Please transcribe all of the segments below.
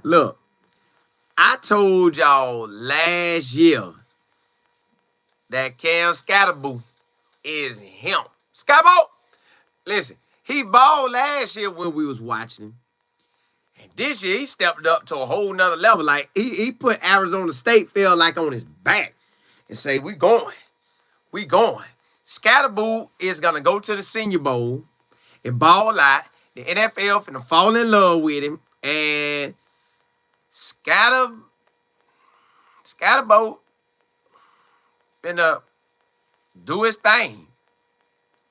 Look, I told y'all last year that Cam Skattebo is him. Skattebo, listen, he balled last year when we was watching him. And this year, he stepped up to a whole nother level. Like, he put Arizona State feel like on his back and say, we going. We going. Skattebo is going to go to the Senior Bowl and ball out. The NFL finna fall in love with him. And Skattebo finna do his thing.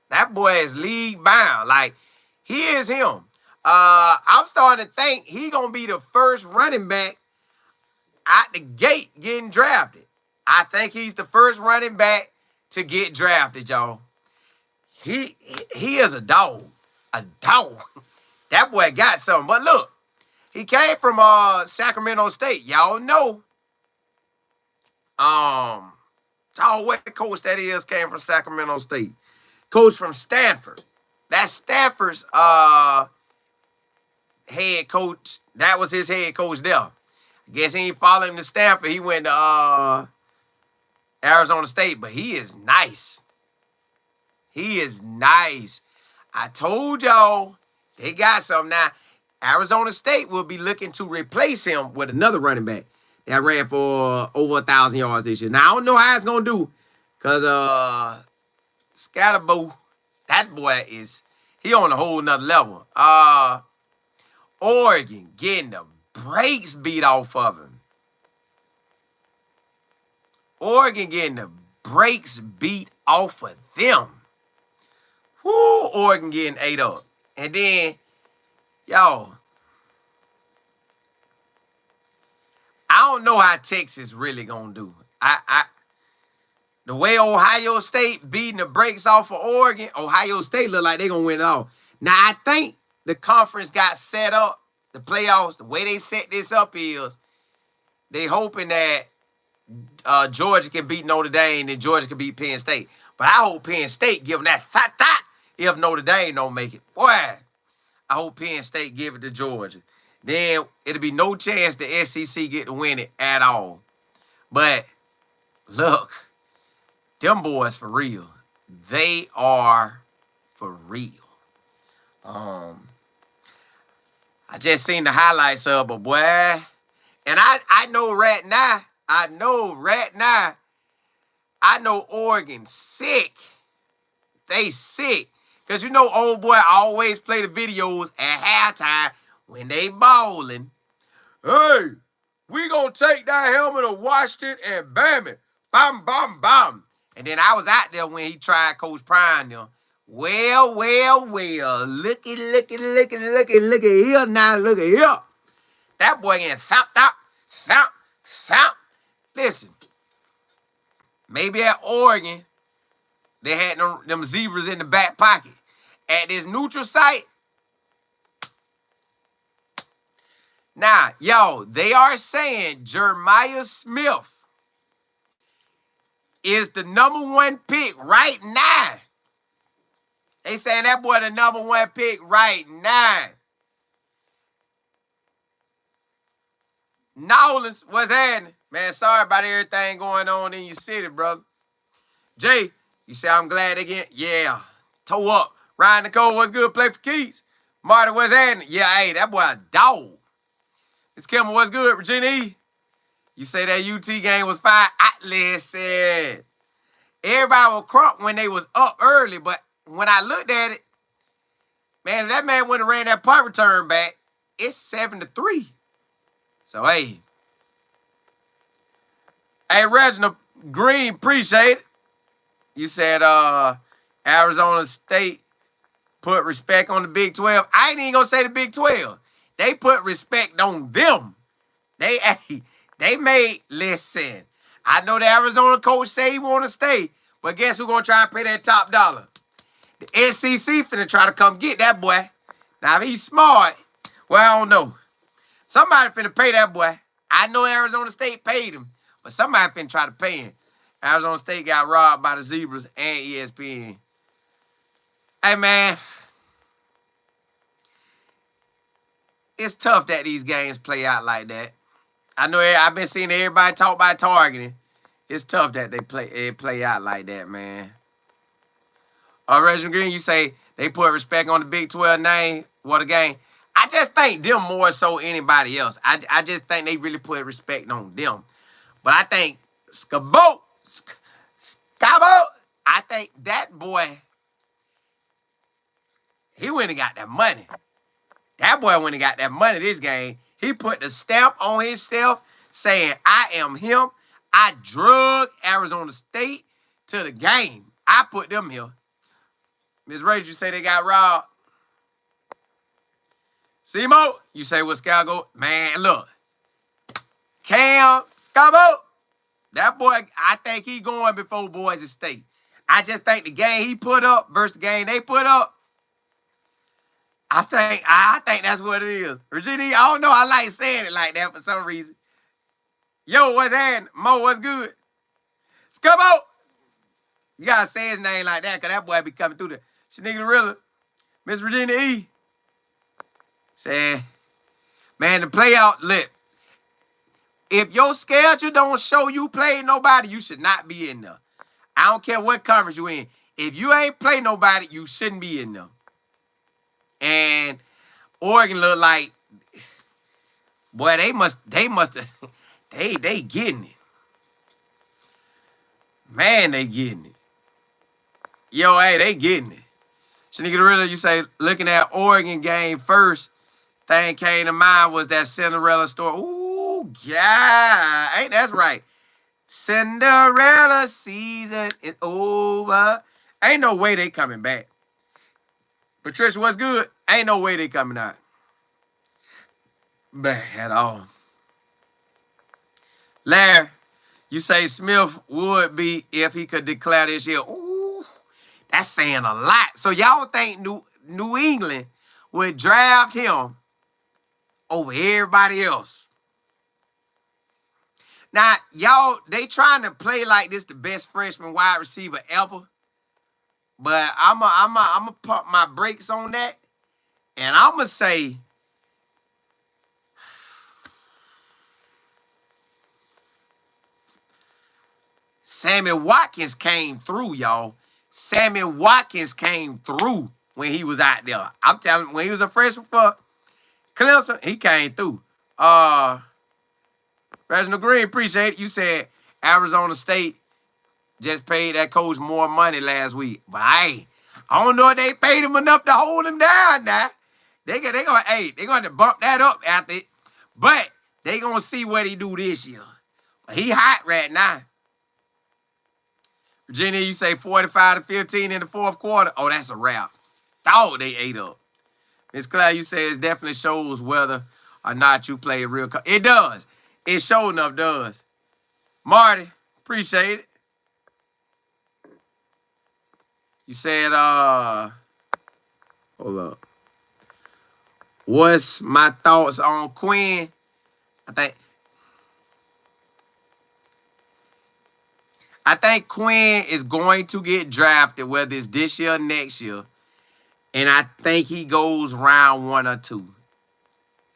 That boy is league bound. Like, he is him. I'm starting to think he gonna be the first running back out the gate getting drafted. I think he's the first running back to get drafted, y'all. He is a dog. A dog. That boy got something. But look, he came from Sacramento State. Y'all know. What coach that is came from Sacramento State. Coach from Stanford. That's Stanford's head coach. That was his head coach there. I guess he ain't followed him to Stanford. He went to Arizona State, but he is nice. He is nice. I told y'all they got something. Now, Arizona State will be looking to replace him with another running back that ran for over 1,000 yards this year. Now, I don't know how it's going to do because Skattebo, that boy he on a whole nother level. Oregon getting the brakes beat off of him. Oregon getting the brakes beat off of them. Whoo, Oregon getting ate up. And then, y'all, I don't know how Texas really gonna do. The way Ohio State beating the brakes off of Oregon, Ohio State look like they gonna win it all. Now, I think the conference got set up, the playoffs, the way they set this up is they hoping that Georgia can beat Notre Dame and Georgia can beat Penn State. But I hope Penn State give them that fat if Notre Dame don't make it. Boy, I hope Penn State give it to Georgia. Then it'll be no chance the SEC get to win it at all. But look, them boys for real. They are for real. I just seen the highlights of it, boy. And I know right now, Oregon sick. They sick. Because you know old boy always play the videos at halftime when they balling. Hey, we gonna take that helmet of Washington and bam it. Bam, bam, bam. And then I was out there when he tried Coach Prime them. Well. Looky here now. Look at here. That boy getting found. Listen, maybe at Oregon, they had them zebras in the back pocket. At this neutral site, now, yo, they are saying Jeremiah Smith is the #1 pick right now. They saying that boy the #1 pick right now. Nolans, what's happening? Man, sorry about everything going on in your city, brother. Jay, you say I'm glad they get, yeah, toe up. Ryan Nicole, what's good? Play for Keys. Marty, what's happening? Yeah, hey, that boy a dog. Miss Kimber, what's good? Regina E, you say that UT game was fine. Listen, everybody was crunk when they was up early, but when I looked at it, man, if that man wouldn't have ran that punt return back, it's 7-3. So, hey. Hey, Reginald Green, appreciate it. You said Arizona State put respect on the Big 12. I ain't even going to say the Big 12. They put respect on them. They made, listen, I know the Arizona coach say he want to stay, but guess who's going to try and pay that top dollar? The SEC finna try to come get that boy. Now, if he's smart, well, I don't know. Somebody finna pay that boy. I know Arizona State paid him, but somebody finna try to pay him. Arizona State got robbed by the Zebras and ESPN. Hey, man. it's tough that these games play out like that. I know I've been seeing everybody talk about targeting. It's tough that it play out like that, man. Reginald Green, you say they put respect on the Big 12 name. What a game. I just think them more so anybody else. I just think they really put respect on them. But I think Skattebo, I think that boy, he went and got that money. That boy went and got that money this game. He put the stamp on himself saying, I am him. I drug Arizona State to the game. I put them here. Ms. Rachel, you say they got robbed. Simo, you say what Skattebo? Man, look. Cam, Skattebo, that boy, I think he going before Boise State. I just think the game he put up versus the game they put up, I think that's what it is. Virginia, I don't know. I like saying it like that for some reason. Yo, what's happening? Mo, what's good? Skattebo. You gotta say his name like that, because that boy be coming through the Shenanigans. Miss Virginia E. Say, man, the playoff, look. If your schedule don't show you play nobody, you should not be in there. I don't care what conference you in. If you ain't play nobody, you shouldn't be in there. And Oregon look like, boy, they must have, they getting it. Man, they getting it. Yo, hey, they getting it. Shanika Gorilla, you say, looking at Oregon game first, thing came to mind was that Cinderella story. Ooh, yeah. Ain't that's right. Cinderella season is over. Ain't no way they coming back. Patricia, what's good? Ain't no way they coming out back at all. Larry, you say Smith would be if he could declare this year. Ooh, that's saying a lot. So y'all think New England would draft him over everybody else? Now, y'all, they trying to play like this the best freshman wide receiver ever. But I'm a pump my brakes on that. And I'm going to say, Sammy Watkins came through, y'all. Sammy Watkins came through when he was out there. I'm telling you, when he was a freshman for Clemson, he came through. Reginald Green, appreciate it. You said Arizona State just paid that coach more money last week. But I don't know if they paid him enough to hold him down now. They're going to bump that up after it. But they going to see what he do this year. But he hot right now. Virginia, you say 45-15 in the fourth quarter. Oh, that's a wrap. Dog, they ate up. Miss Claire, you say it definitely shows whether or not you play a real. It does. It sure enough does. Marty, appreciate it. You said, hold up. What's my thoughts on Quinn? I think Quinn is going to get drafted, whether it's this year or next year. And I think he goes round 1 or 2.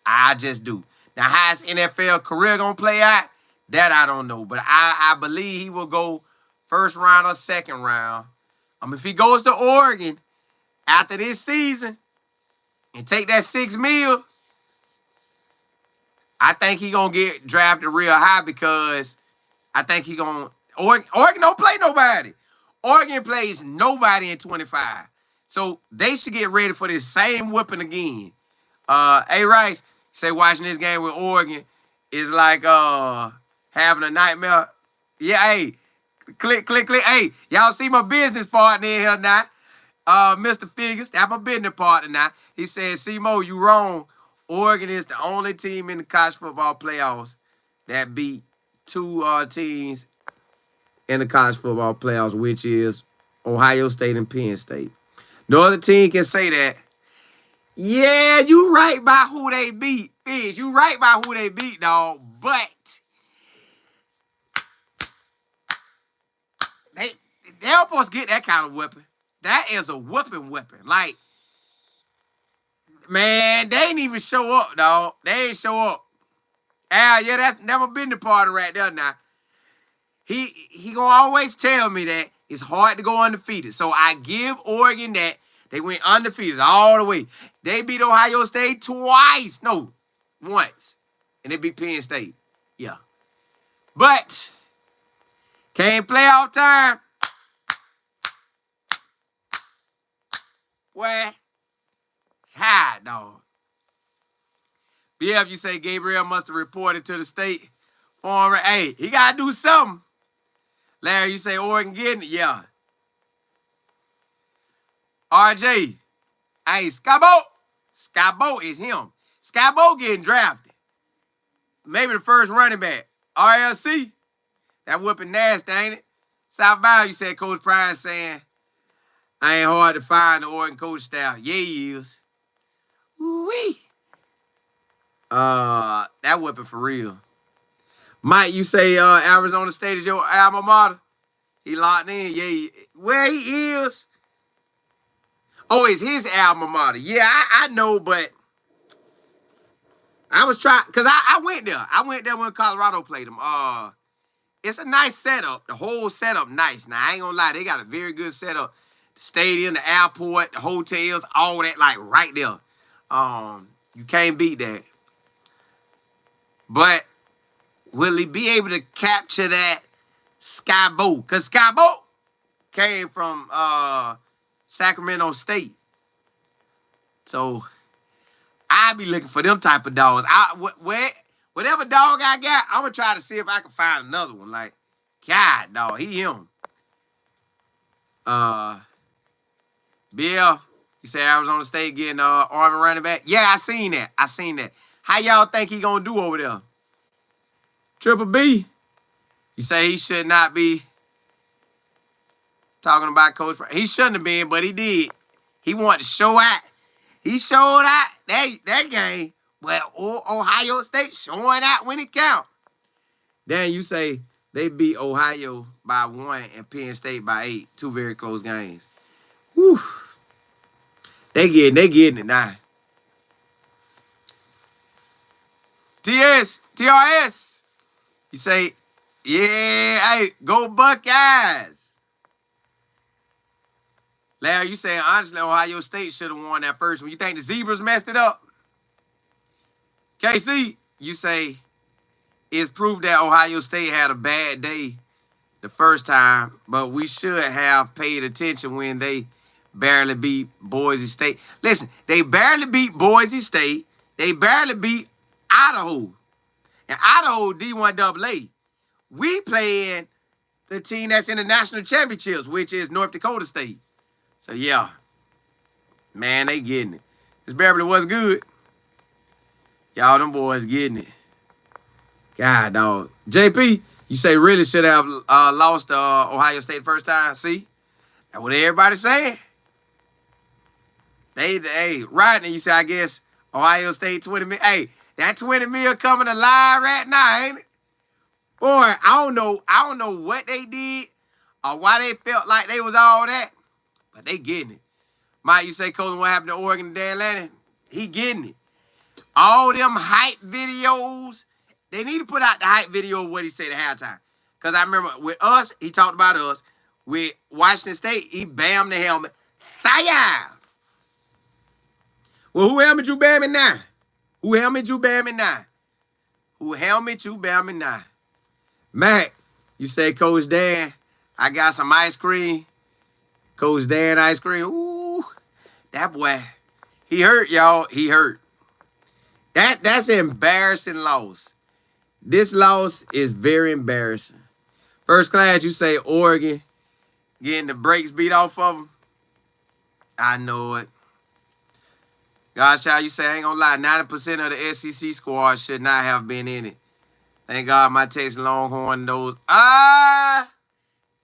I just do. Now, how his NFL career going to play out, that I don't know. But I believe he will go first round or second round. If he goes to Oregon after this season and take that $6 million, I think he going to get drafted real high because I think he going to... Oregon don't play nobody. Oregon plays nobody in 25. So they should get ready for this same whipping again. A Rice say watching this game with Oregon is like having a nightmare. Yeah, hey, click. Hey, y'all see my business partner in here now. Mr. Figures, that's my business partner now. He said, Simo, you wrong. Oregon is the only team in the college football playoffs that beat 2 teams in the college football playoffs, which is Ohio State and Penn State. No other team can say that. Yeah, you right by who they beat, Fish. You right by who they beat, dog. But they supposed to get that kind of weapon. That is a whooping weapon. Like, Man, they ain't even show up, dog. They ain't show up. Al, yeah, that's never been the party right there now. He gonna always tell me that it's hard to go undefeated. So I give Oregon that. They went undefeated all the way. They beat Ohio State twice. No, once. And they beat Penn State. Yeah. But came playoff time. Well, hi, dog. BF, you say Gabriel must have reported to the state for him. Hey, he got to do something. Larry, you say Oregon getting it? Yeah. RJ, hey, Skattebo. Skattebo is him. Skattebo getting drafted. Maybe the first running back. RLC, that whooping nasty, ain't it? Southbound, you said Coach Prime saying, I ain't hard to find the Oregon coach staff. Yeah, he is. Woo-wee. That whipping for real. Mike, you say Arizona State is your alma mater? He locked in. Yeah, where he is. Oh, it's his alma mater. Yeah, I know, but I was trying, because I went there. I went there when Colorado played them. It's a nice setup. The whole setup nice. Now, I ain't gonna lie. They got a very good setup. The stadium, the airport, the hotels, all that, like, right there. You can't beat that. But will he be able to capture that Skattebo? Because Skattebo came from Sacramento State. So I be looking for them type of dogs. Whatever dog I got, I'm going to try to see if I can find another one. Like, God, dog, he him. Bill, you say Arizona State getting Army running back? Yeah, I seen that. How y'all think he going to do over there? Triple B, you say he should not be talking about Coach Brown. He shouldn't have been, but he did. He wanted to show out. He showed out that game. Well, Ohio State showing out when it counts. Then you say they beat Ohio by 1 and Penn State by 8. 2 very close games. Whew. They getting it now. TRS. You say, yeah, hey, go Buckeyes. Larry, you saying, honestly, Ohio State should have won that first one. You think the Zebras messed it up? KC, you say, it's proof that Ohio State had a bad day the first time, but we should have paid attention when they barely beat Boise State. Listen, they barely beat Boise State. They barely beat Idaho. And Idaho D1AA. We playing the team that's in the national championships, which is North Dakota State. So, yeah. Man, they getting it. This Beverly was good. Y'all, them boys getting it. God, dog. JP, you say really should have lost Ohio State first time. See? That's what everybody's saying. Hey, Rodney, you say, I guess, Ohio State 20 million. Hey, that 20 million coming alive right now, ain't it? Boy, I don't know what they did or why they felt like they was all that, but they getting it. Mike, you say, Colin, what happened to Oregon and Dan Lanning? He getting it. All them hype videos, they need to put out the hype video of what he said at halftime. Because I remember with us, he talked about us. With Washington State, he bammed the helmet. Fire! Well, who helmet you bamming now? Who helmet you bamming now? Who helmet you bamming now? Mac, you say, Coach Dan, I got some ice cream. Coach Dan ice cream. Ooh, that boy, he hurt, y'all. He hurt. That's an embarrassing loss. This loss is very embarrassing. First class, you say Oregon getting the brakes beat off of them. I know it. God's child, you say, I ain't gonna lie, 90% of the SEC squad should not have been in it. Thank God my Texas Longhorn knows.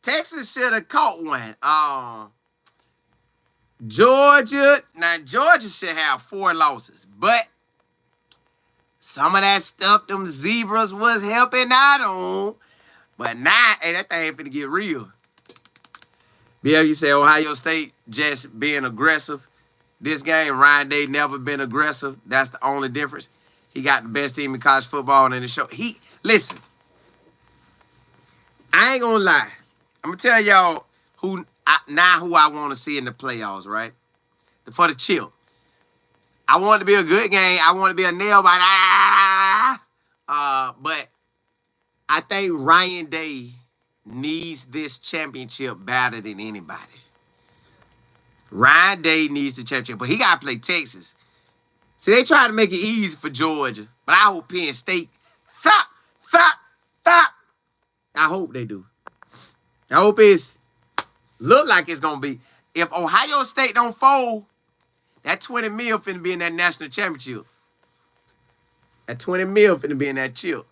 Texas should have caught one. Georgia should have 4 losses. But some of that stuff them Zebras was helping out on. But now, hey, that thing ain't finna get real. BL, you say Ohio State just being aggressive. This game, Ryan Day never been aggressive. That's the only difference. He got the best team in college football, and in the show. Listen, I ain't gonna lie. I'm gonna tell y'all who I want to see in the playoffs, right? For the chill. I want it to be a good game. I want it to be a nail biter. But I think Ryan Day needs this championship better than anybody. Ryan Day needs the championship, but he got to play Texas. See, they try to make it easy for Georgia, but I hope Penn State, stop. I hope they do. I hope it's look like it's going to be. If Ohio State don't fold, that 20 mil finna be in that national championship. That 20 mil finna be in that chip.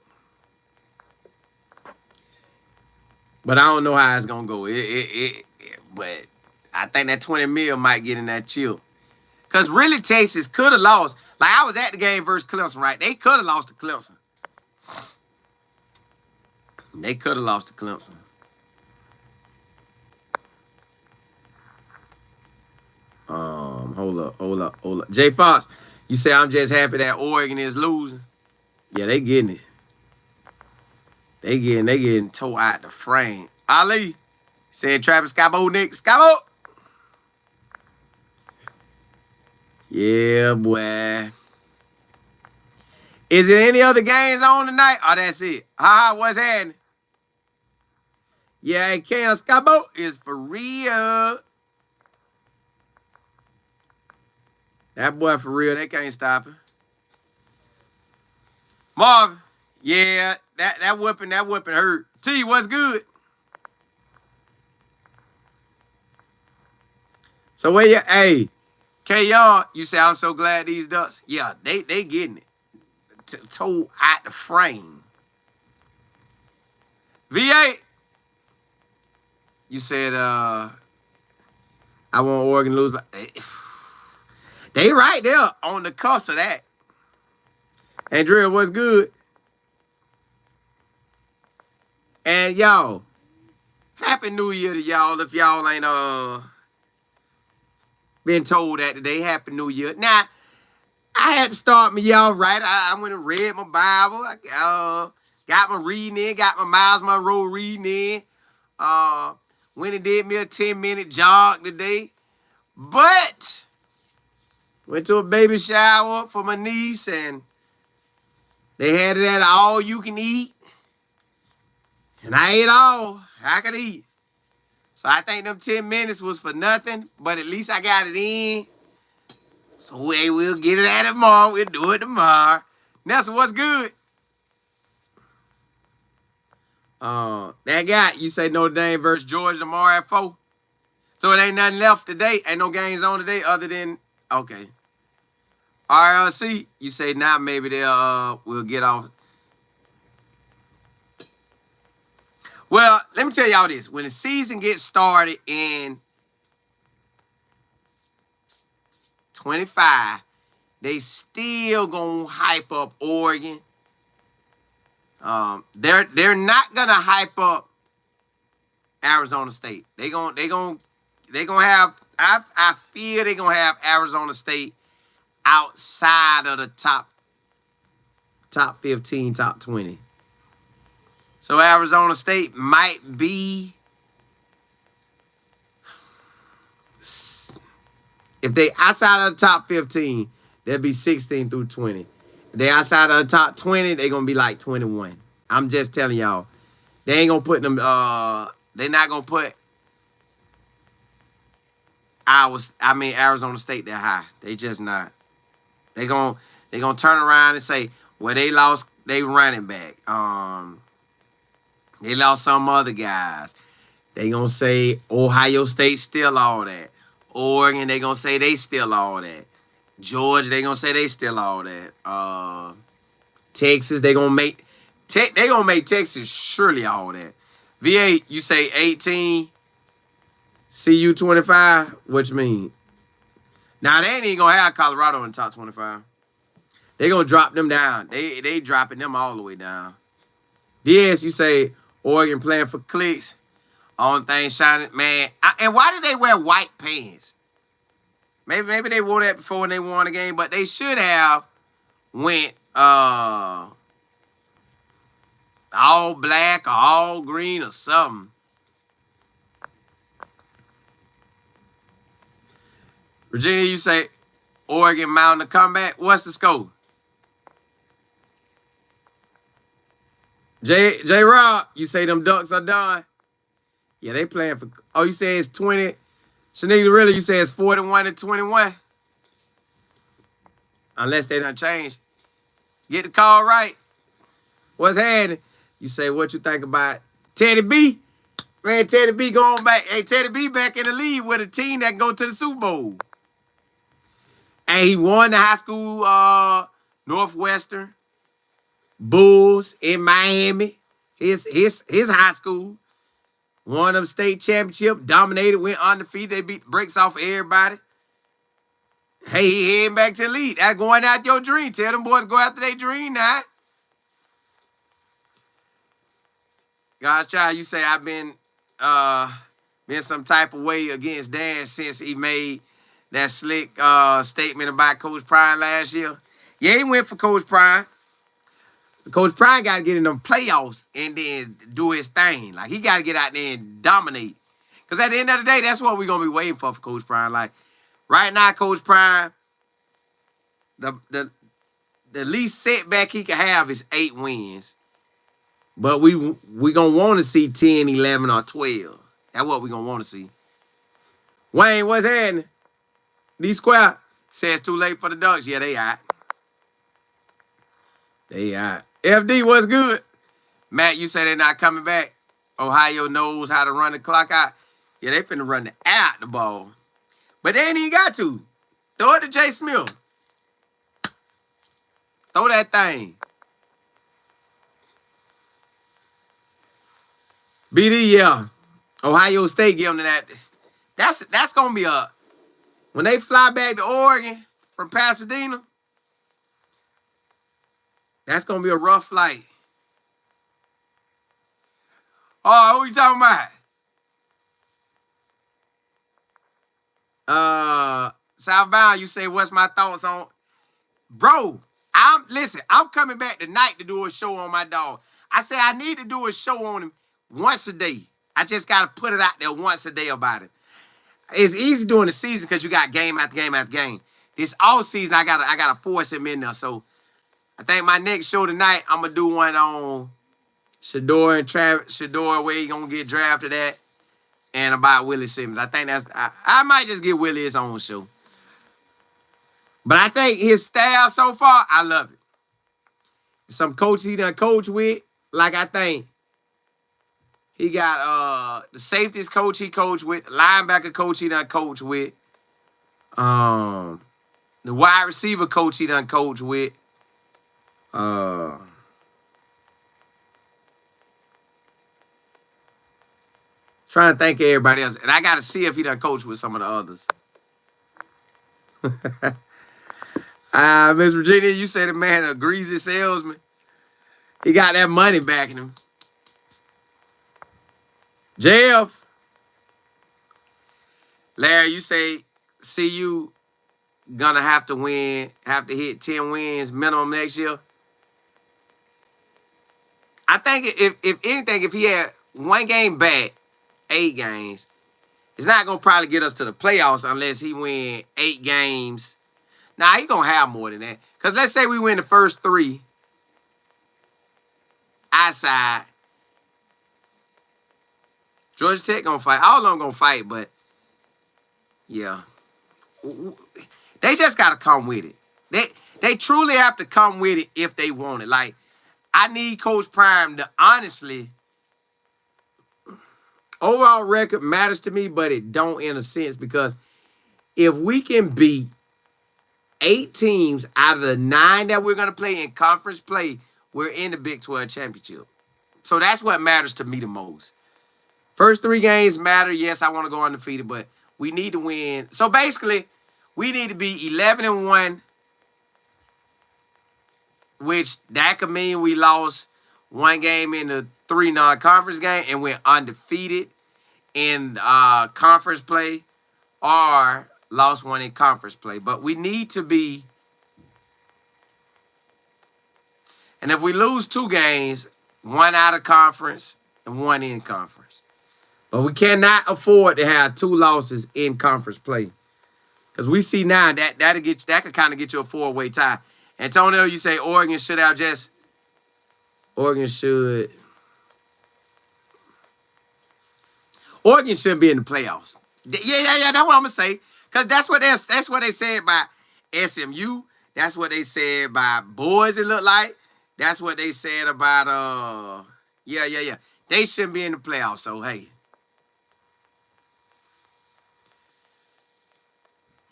But I don't know how it's gonna go. But I think that 20 mil might get in that chip. Because really, Texas could have lost. Like, I was at the game versus Clemson, right? They could have lost to Clemson. They could have lost to Clemson. Hold up. Jay Fox, you say I'm just happy that Oregon is losing. Yeah, they getting it. They getting tore out the frame. Ali said Travis Skattebo, Nick Skattebo. Yeah, boy. Is there any other games on tonight? Oh, that's it. What's happening? Yeah, Cam Skattebo is for real. That boy for real, they can't stop him. Marvin, yeah, that whipping hurt. T, what's good? So where you, hey, K-Yon, you say I'm so glad these Ducks. Yeah, they getting it. Toe out the frame. V8, you said I want Oregon to lose, but they right there on the cusp of that. Andrea, what's good? And y'all, Happy New Year to y'all if y'all ain't been told that today. Happy New Year. Now, I had to start my y'all right. I went and read my Bible. I got my reading in, got my Miles Monroe reading in. Went and did me a 10-minute jog today. But went to a baby shower for my niece, and they had it at all you can eat. And I ate all I could eat. So I think them 10 minutes was for nothing, but at least I got it in. So hey, we'll get it at it tomorrow. We'll do it tomorrow. Nelson, what's good? That guy, you say Notre Dame versus Georgia tomorrow at 4. So it ain't nothing left today. Ain't no games on today other than, okay. RLC, you say now maybe they'll we'll get off. Well, let me tell y'all this. When the season gets started in 25, they still gonna hype up Oregon. They're not gonna hype up Arizona State. They gonna have. I feel they gonna have Arizona State outside of the top 15, top 20. So Arizona State might be, if they outside of the top 15, they'll be 16 through 20. If they outside of the top 20, they're going to be like 21. I'm just telling y'all. They ain't going to put them, they're not going to put Arizona State that high. They just not. They going to turn around and say, well, they lost they running back. They lost some other guys. They gonna say Ohio State still all that. Oregon, they gonna say they still all that. Georgia, they gonna say they still all that. Texas, they gonna make Texas surely all that. V8, you say 18. CU 25. What you mean? Now they ain't even gonna have Colorado in the top 25. They gonna drop them down. They dropping them all the way down. Yes, you say Oregon playing for clicks. On thing shining, man. And why do they wear white pants? Maybe they wore that before when they won the game, but they should have went all black or all green or something. Virginia, you say Oregon mounting a comeback. What's the score? J Rob, you say them Ducks are done. Yeah, they playing for. Oh, you say it's 20. Shanika, really, you say it's 41-21. Unless they done changed. Get the call right. What's happening? You say what you think about Teddy B? Man, Teddy B going back. Hey, Teddy B back in the lead with a team that can go to the Super Bowl. And he won the high school Northwestern Bulls in Miami. His high school. Won them state championship, dominated, went undefeated. They beat the brakes off of everybody. Hey, he heading back to the lead. That's going after your dream. Tell them boys to go after their dream now. God's child, you say I've been some type of way against Dan since he made that slick statement about Coach Prime last year. Yeah, he went for Coach Prime. Coach Prime got to get in them playoffs and then do his thing. Like, he got to get out there and dominate. Because at the end of the day, that's what we're going to be waiting for Coach Prime. Like, right now, Coach Prime, the least setback he can have is 8 wins. But we going to want to see 10, 11, or 12. That's what we're going to want to see. Wayne, what's happening? D-Square says too late for the Ducks. Yeah, they out. They out. FD, what's good? Matt, you say they're not coming back. Ohio knows how to run the clock out. Yeah, they finna run the ball. But they ain't even got to. Throw it to Jay Smith. Throw that thing. BD, yeah. Ohio State give them that. That's going to be a... When they fly back to Oregon from Pasadena, that's going to be a rough flight. Oh, who you talking about? Southbound, you say, what's my thoughts on? Bro, listen, I'm coming back tonight to do a show on my dog. I say I need to do a show on him once a day. I just got to put it out there once a day about it. It's easy during the season because you got game after game after game. This all season, I gotta force him in there. So I think my next show tonight, I'm gonna do one on Shador and Travis Shador, where he gonna get drafted at, and about Willie Simmons. I think I might just give Willie his own show. But I think his staff so far, I love it. Some coaches he done coach with, like I think he got the safeties coach he coached with, linebacker coach he done coach with, the wide receiver coach he done coach with. Trying to think of everybody else. And I got to see if he done coach with some of the others. Miss Virginia, you say the man a greasy salesman. He got that money backing him. Jeff. Larry, you say CU gonna have to hit 10 wins minimum next year. I think if anything, if he had one game back, 8 games, it's not going to probably get us to the playoffs unless he win 8 games. Nah, he going to have more than that. Because let's say we win the first 3 outside. Georgia Tech going to fight. All of them going to fight, but yeah. They just got to come with it. They truly have to come with it if they want it. Like, I need Coach Prime to honestly, overall record matters to me, but it don't in a sense, because if we can beat 8 teams out of the 9 that we're going to play in conference play, we're in the Big 12 championship. So that's what matters to me the most. First 3 games matter. Yes, I want to go undefeated, but we need to win. So basically, we need to be 11-1, which that could mean we lost 1 game in the 3 non-conference game and went undefeated in conference play, or lost one in conference play. But we need to be, and if we lose 2 games, 1 out of conference and 1 in conference. But we cannot afford to have 2 losses in conference play. Because we see now that could kind of get you a 4-way tie. Antonio, you say Oregon should have just, Oregon should be in the playoffs. Yeah. That's what I'm gonna say. Cause that's what they said about SMU. That's what they said by boys. It looked like. That's what they said about yeah. They shouldn't be in the playoffs. So hey,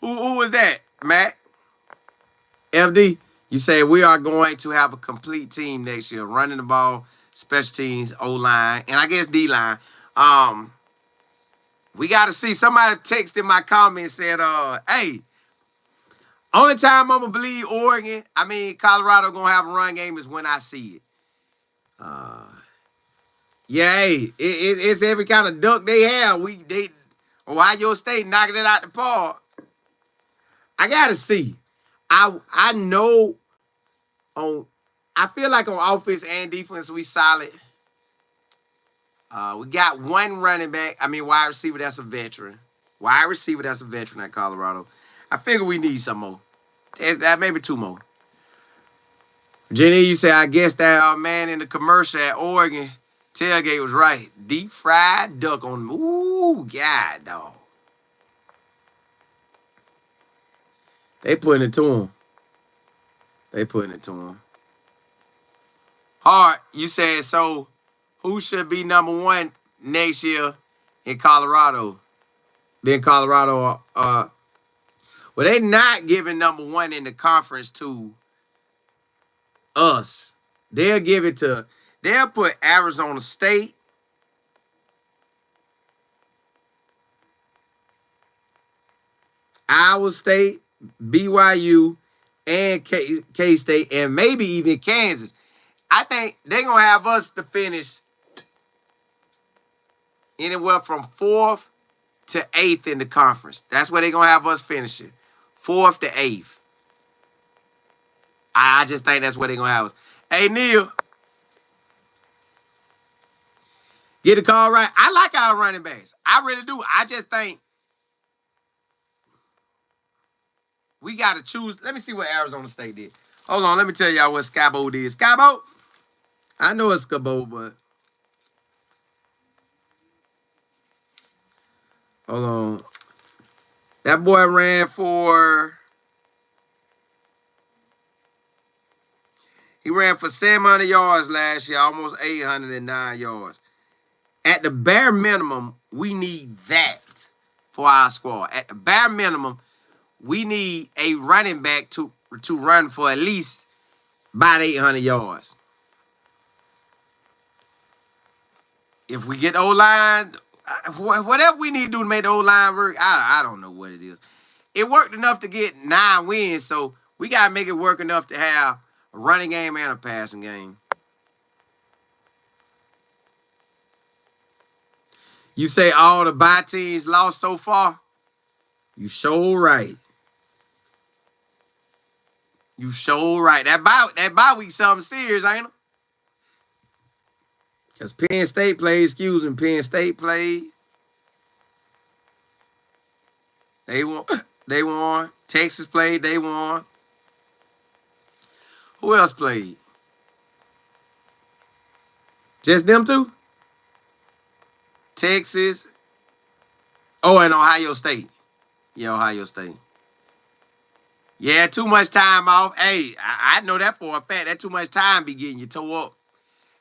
who was that, Matt? FD. You say we are going to have a complete team next year, running the ball, special teams, O-line, and I guess D-line. We got to see. Somebody texted my comment and said, hey, only time I'm going to believe Colorado going to have a run game is when I see it. Yeah, hey, it's every kind of duck they have. Ohio State knocking it out the park. I got to see. I know I feel like on offense and defense, we solid. We got 1 running back. Wide receiver that's a veteran. Wide receiver that's a veteran at Colorado. I figure we need some more. Maybe 2 more. Jenny, you say, I guess that man in the commercial at Oregon tailgate was right. Deep fried duck on them. Ooh, God, dog. They putting it to him. Hard, you said, so who should be number 1 next year in Colorado? Then Colorado, well, they're not giving number 1 in the conference to us. They'll put Arizona State, Iowa State, BYU, and K-State, and maybe even Kansas. I think they're going to have us to finish anywhere from 4th to 8th in the conference. That's where they're going to have us finishing. 4th to 8th. I just think that's where they're going to have us. Hey, Neil. Get the call right. I like our running backs. I really do. I just think we got to choose. Let me see what Arizona State did. Hold on. Let me tell y'all what Skattebo did. Skattebo? I know it's Skattebo, but hold on. That boy ran for 700 yards last year, almost 809 yards. At the bare minimum, we need that for our squad. At the bare minimum, we need a running back to run for at least about 800 yards. If we get O-line, whatever we need to do to make the O-line work, I don't know what it is. It worked enough to get 9 wins, so we got to make it work enough to have a running game and a passing game. You say all the bye teams lost so far? You sure right. You sure right. That bye week something serious, ain't it? Because Penn State played, Penn State played. They won. Texas played, they won. Who else played? Just them 2? Texas. Oh, and Ohio State. Yeah, Ohio State. Yeah, too much time off. Hey, I know that for a fact. That too much time be getting you tore up.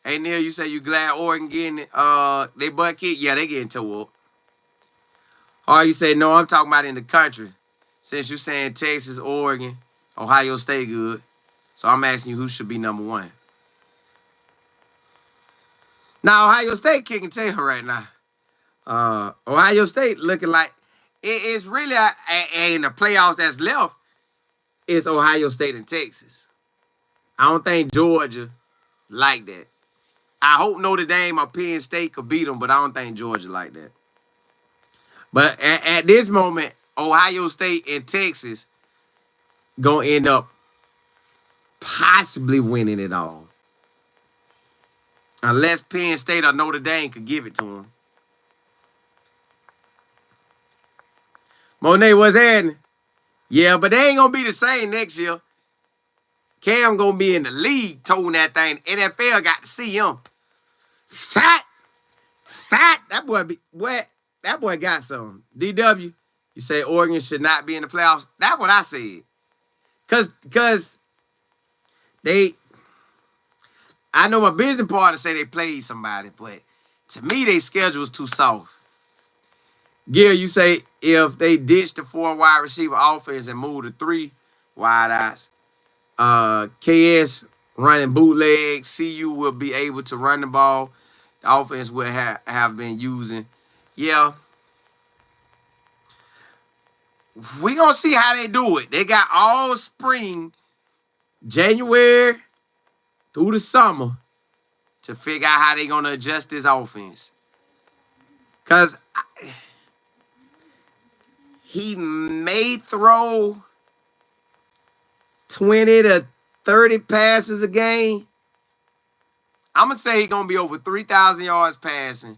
Hey, Neil, you say you glad Oregon getting they butt kicked? Yeah, they getting tore up. Or you say, no, I'm talking about in the country. Since you saying Texas, Oregon, Ohio State good. So I'm asking you who should be number 1. Now, Ohio State kicking tail right now. Ohio State looking like it's really in the playoffs that's left is Ohio State and Texas. I don't think Georgia like that. I hope Notre Dame or Penn State could beat them, but I don't think Georgia like that. But at this moment, Ohio State and Texas gonna end up possibly winning it all. Unless Penn State or Notre Dame could give it to them. Monet, what's happening? Yeah, but they ain't gonna be the same next year. Cam gonna be in the league toting that thing. NFL got to see him. Fat. That boy be what? That boy got some. DW, you say Oregon should not be in the playoffs. That's what I said. Cause I know my business partner say they played somebody, but to me, their schedule was too soft. Gil, you say if they ditch the 4 wide receiver offense and move to 3 wide outs, KS running bootleg, CU will be able to run the ball. The offense will have been using. Yeah. We're going to see how they do it. They got all spring, January through the summer to figure out how they're going to adjust this offense. Because he may throw 20 to 30 passes a game. I'm going to say he's going to be over 3,000 yards passing,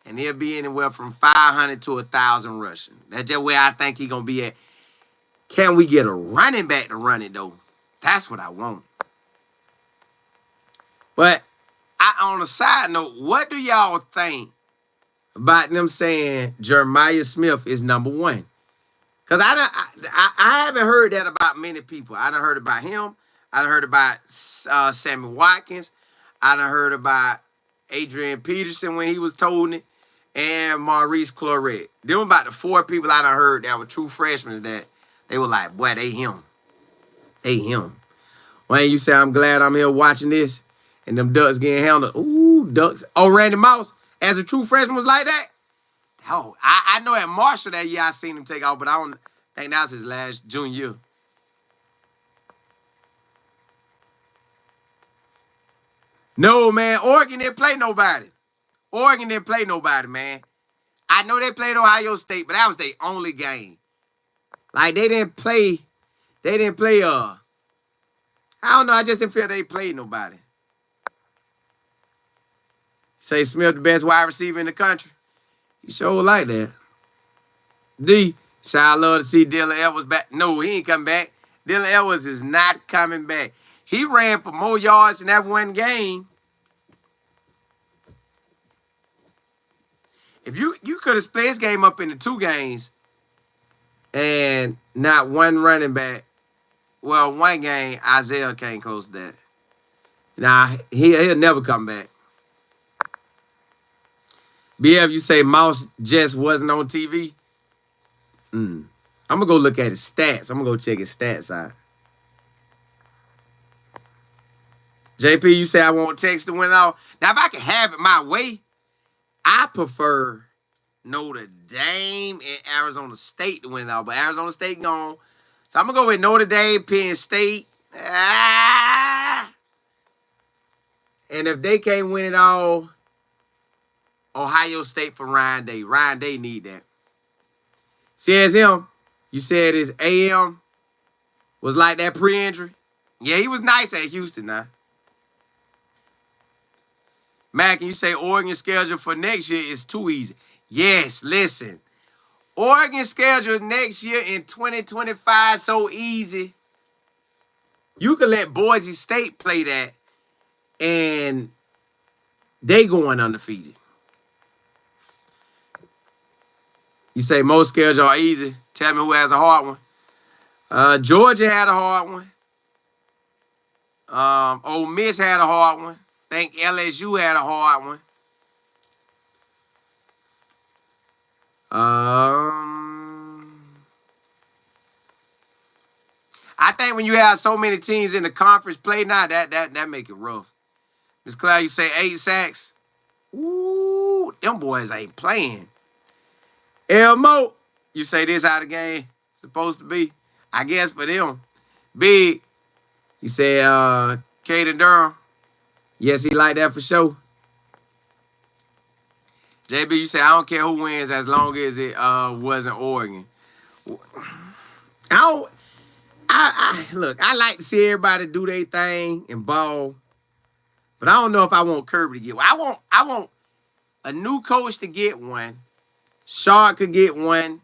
and he'll be anywhere from 500 to 1,000 rushing. That's just where I think he's going to be at. Can we get a running back to run it, though? That's what I want. But on a side note, what do y'all think about them saying Jeremiah Smith is number 1? Because I haven't heard that about many people. I done heard about him. I done heard about Sammy Watkins. I done heard about Adrian Peterson when he was told it. And Maurice Claret. Them about the 4 people I done heard that were true freshmen that they were like, boy, they him. They him. When you say, I'm glad I'm here watching this. And them Ducks getting handled. Ooh, Ducks. Oh, Randy Moss, as a true freshman, was like that? Oh, I know at Marshall that year I seen him take off, but I don't think that was his last junior year. No, man. Oregon didn't play nobody. Oregon didn't play nobody, man. I know they played Ohio State, but that was their only game. Like, they didn't play, I don't know, I just didn't feel they played nobody. Say Smith the best wide receiver in the country. He sure like that. D, shout love to see Dylan Edwards back. No, he ain't coming back. Dylan Edwards is not coming back. He ran for more yards in that one game. If you could have split his game up into 2 games and not one running back. Well, one game, Isaiah came close to that. Nah, he'll never come back. BF, you say Mouse just wasn't on TV? I'm going to go look at his stats. I'm going to go check his stats out. JP, you say I want Texas to win off. Now, if I can have it my way, I prefer Notre Dame and Arizona State to win it all. But Arizona State gone. So I'm going to go with Notre Dame, Penn State. And if they can't win it all, Ohio State for Ryan Day. Ryan Day need that. Says him. You said his AM was like that pre-injury. Yeah, he was nice at Houston now. Mac, and you say Oregon's schedule for next year is too easy. Yes, listen. Oregon's schedule next year in 2025 so easy. You can let Boise State play that, and they going undefeated. You say most schedules are easy. Tell me who has a hard one. Georgia had a hard one. Ole Miss had a hard one. I think LSU had a hard one. I think when you have so many teams in the conference play now, that make it rough. Miss Cloud, you say 8 sacks. Ooh, them boys ain't playing. Elmo, you say this how the game supposed to be. I guess for them. Big, you say Caden Durham. Yes, he like that for sure. JB, you say I don't care who wins as long as it wasn't Oregon. I don't. Look. I like to see everybody do their thing and ball, but I don't know if I want Kirby to get one. I want a new coach to get one. Shark could get one.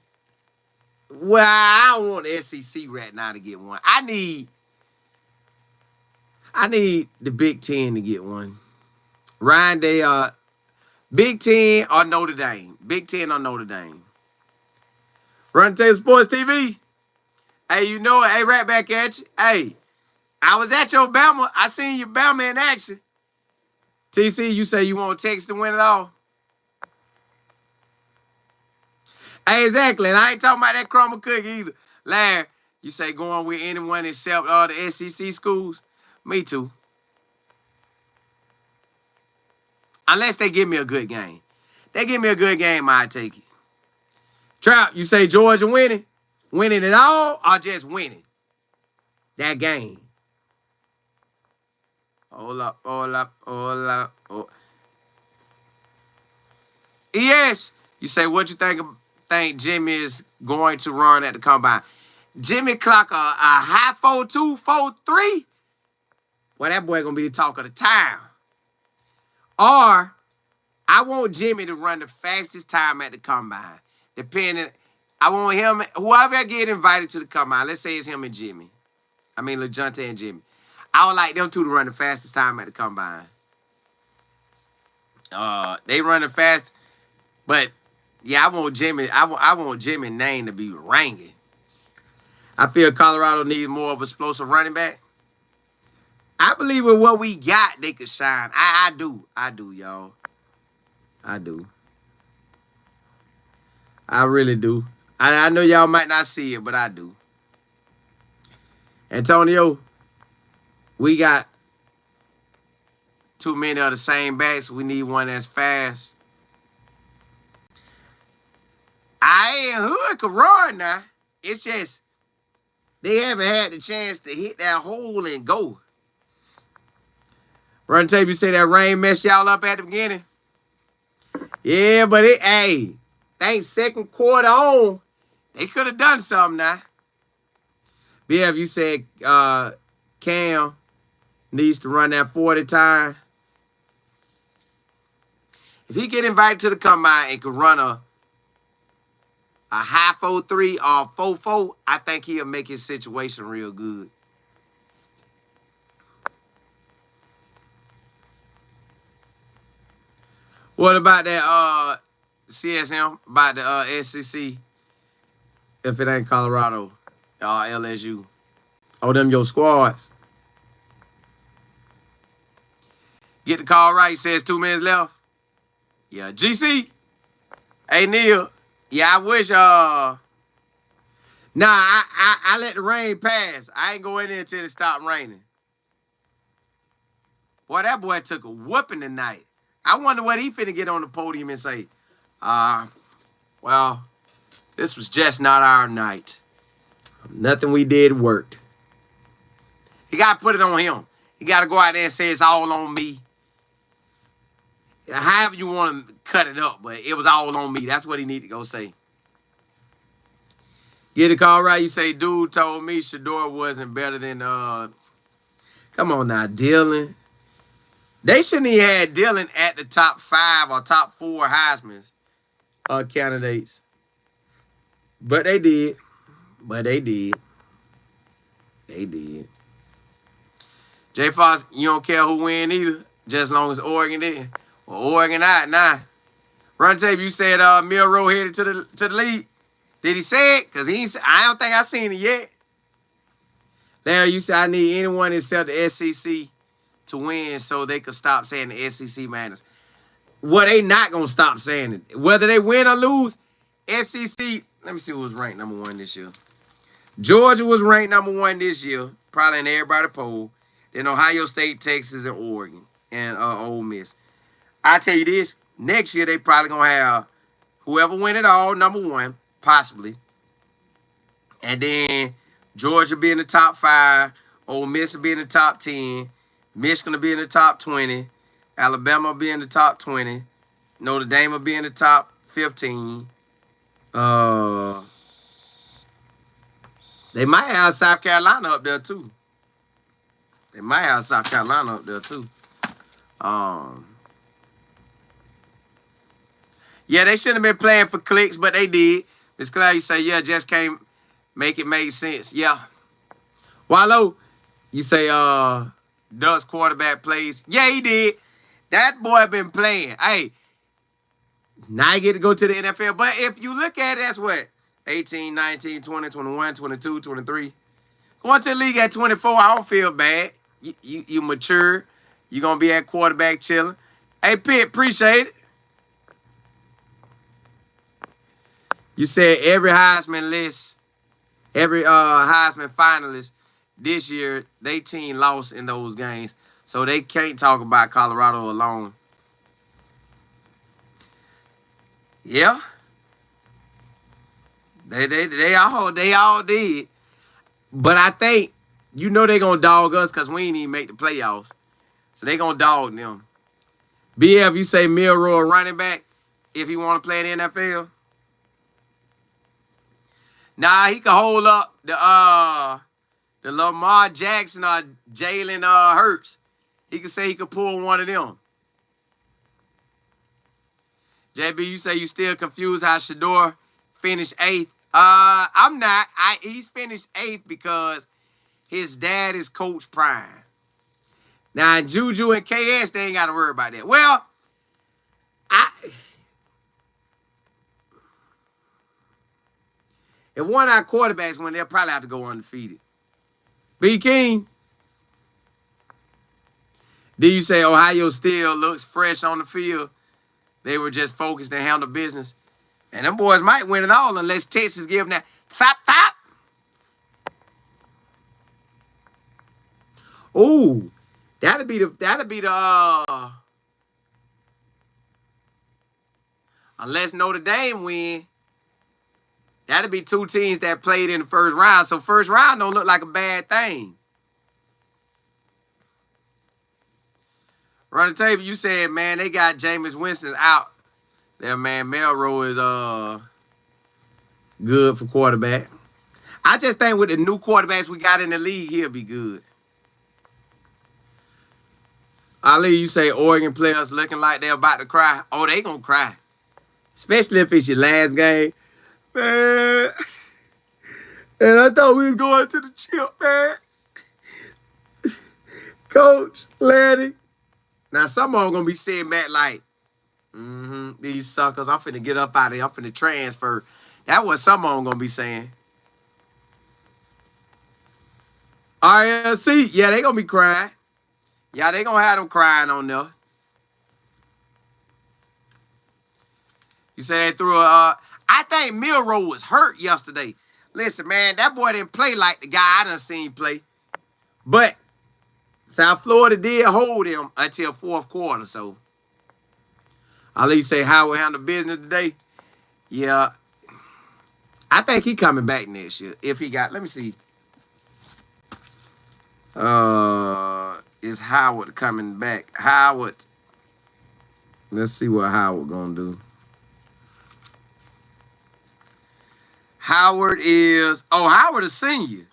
Well, I don't want the SEC right now to get one. I need the Big Ten to get one. Ryan, they Big Ten or Notre Dame. Big Ten or Notre Dame. Run Taylor Sports TV. Hey, you know it. Hey, right back at you. Hey, I was at your Bama. I seen your Bama in action. TC, you say you want Texas to win it all? Hey, exactly. And I ain't talking about that crumble cookie either. Larry, you say going with anyone except the SEC schools? Me too. Unless they give me a good game. They give me a good game, I take it. Trout, you say Georgia winning? Winning it all or just winning that game? Hold up. Oh. Yes. You say what you think Jimmy is going to run at the combine? Jimmy clock a high 4.2, 4.3. Well, that boy gonna be the talk of the town. Or I want Jimmy to run the fastest time at the combine. Depending, I want him, whoever I get invited to the combine, let's say it's him and Jimmy. I mean, LaJonte and Jimmy. I would like them two to run the fastest time at the combine. They running fast, but yeah, I want Jimmy. I want Jimmy name to be ringing. I feel Colorado needs more of an explosive running back. I believe with what we got, they could shine. I do, y'all. I do. I really do. I know y'all might not see it, but I do. Antonio, we got too many of the same backs. We need one that's fast. Hood could run now. It's just they haven't had the chance to hit that hole and go. Run tape, you say that rain messed y'all up at the beginning? Yeah, but think second quarter on, they could have done something now. BF, you said Cam needs to run that 40 time. If he get invited to the combine and could run a high 4.3 or 4.4, I think he'll make his situation real good. What about that CSM, about the SEC, if it ain't Colorado, LSU? Oh, them your squads. Get the call right, says 2 minutes left. Yeah, GC. Hey, Neil. Yeah, I wish, I let the rain pass. I ain't go in there until it stopped raining. Boy, that boy took a whooping tonight. I wonder what he finna get on the podium and say, well, this was just not our night. Nothing we did worked. He got to put it on him. He got to go out there and say it's all on me. However you want to cut it up, but it was all on me. That's what he need to go say. Get the call right. You say, dude told me Shador wasn't better than, come on now, Dylan. They shouldn't have had Dylan at the top 5 or top 4 Heisman's candidates. But they did. They did. J. Fox, you don't care who win either, just as long as Oregon did. Well, Oregon out now. Run tape, you said Milroe headed to the league. Did he say it? Because I don't think I seen it yet. Larry, you said I need anyone except the SEC to win so they could stop saying the SEC matters. Well, they not going to stop saying it. Whether they win or lose, SEC, let me see who was ranked number 1 this year. Georgia was ranked number 1 this year, probably in everybody's poll. Then Ohio State, Texas, and Oregon, and Ole Miss. I tell you this, next year they probably going to have whoever win it all, number 1, possibly. And then Georgia be in the top 5, Ole Miss will be in the top 10, Michigan will be in the top 20. Alabama will be in the top 20. Notre Dame will be in the top 15. They might have South Carolina up there too. They might have South Carolina up there too. Um, yeah, they shouldn't have been playing for clicks, but they did. Miss Claire, you say, yeah, just can't make it make sense. Yeah. Wallow, you say, Ducks quarterback plays. Yeah, he did. That boy been playing. Hey, now you get to go to the NFL. But if you look at it, that's what? 18, 19, 20, 21, 22, 23. Going to the league at 24, I don't feel bad. You mature. You're going to be at quarterback chilling. Hey, Pitt, appreciate it. You said every Heisman list, every Heisman finalist this year, they team lost in those games. So they can't talk about Colorado alone. Yeah. They all did. But I think, you know they going to dog us because we ain't even make the playoffs. So they going to dog them. BF, you say Milroy running back if he want to play in the NFL? Nah, he can hold up the Lamar Jackson or Jalen Hurts. He can say he could pull one of them. JB, you say you still confused how Shador finished 8th. I'm not. He's finished 8th because his dad is Coach Prime. Now, Juju and KS, they ain't got to worry about that. Well, if one of our quarterbacks win, they'll probably have to go undefeated. B. King. Do you say Ohio still looks fresh on the field? They were just focused and handle business. And them boys might win it all unless Texas give them that thop. Ooh, that'll be the unless Notre Dame win, that'll be 2 teams that played in the first round. So first round don't look like a bad thing. Run the table, you said, man, they got Jameis Winston out. There, man, Melrose is good for quarterback. I just think with the new quarterbacks we got in the league, he'll be good. Ali, you say Oregon players looking like they're about to cry. Oh, they gonna cry. Especially if it's your last game. Man. And I thought we was going to the chip, man. Coach, Lanny. Now, some of them gonna be sitting back like, these suckers, I'm finna get up out of here. I'm finna transfer. That's what some of them gonna be saying. RLC, yeah, they gonna be crying. Yeah, they gonna have them crying on there. You say they threw a, I think Milroe was hurt yesterday. Listen, man, that boy didn't play like the guy I done seen play. But South Florida did hold him until 4th quarter, so I'll let you say Howard handled business today. Yeah. I think he coming back next year. If he got, let me see. Is Howard coming back? Howard. Let's see what Howard gonna do. Howard is, Howard is senior.